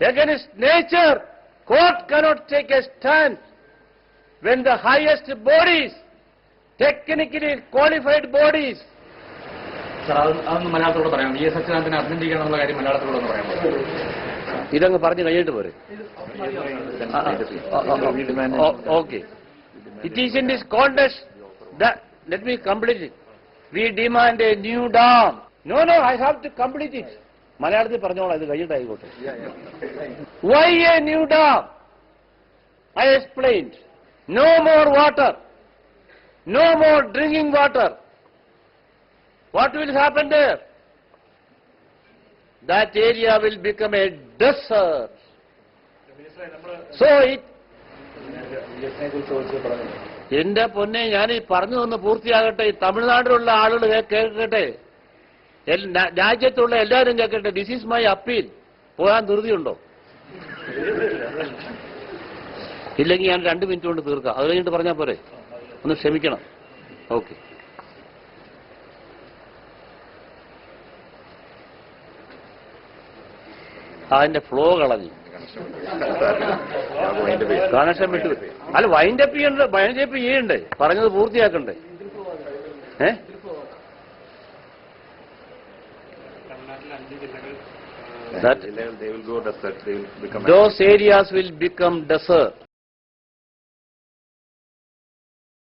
Against nature, court cannot take a stand when the highest bodies, technically qualified bodies. Sir, അതൊന്ന് മലയാളത്തോട് പറയാം. V S അച്യുതാനന്ദനെ അഭിനന്ദിക്കാനുള്ള കാര്യം മലയാളത്തോടൊന്ന് പറയാൻ പറ്റും. ഇതങ്ങ് പറഞ്ഞു കഴിഞ്ഞിട്ട് പോരെ. Okay. It is in this context that, let me complete it. We demand a new dam. No, I have to complete it. മലയാളത്തിൽ പറഞ്ഞോളാം, ഇത് കഴിഞ്ഞിട്ടായിക്കോട്ടെ. Why a new dam? I explained. No more water. No more drinking water. What will happen there? That area will become a desert. So it... എന്റെ പൊന്നെ, ഞാൻ ഈ പറഞ്ഞു ഒന്ന് പൂർത്തിയാകട്ടെ. തമിഴ്നാട്ടിലുള്ള ആളുകൾ കേൾക്കട്ടെ, രാജ്യത്തുള്ള എല്ലാവരും കേൾക്കട്ടെ. This is my appeal. പോകാൻ ധൃതിയുണ്ടോ? ഇല്ലെങ്കിൽ ഞാൻ 2 മിനിറ്റ് കൊണ്ട് തീർക്കാം. അത് കഴിഞ്ഞിട്ട് പറഞ്ഞാൽ പോരെ? ഒന്ന് ക്ഷമിക്കണം. ഓക്കെ. അതിന്റെ ഫ്ലോ കളഞ്ഞു. കണക്ഷൻ വിട്ടു. അല്ല, വൈൻഡപ്പ് ചെയ്യണ്ടേ? പറഞ്ഞത് പൂർത്തിയാക്കണ്ടേ? Those areas will become desert.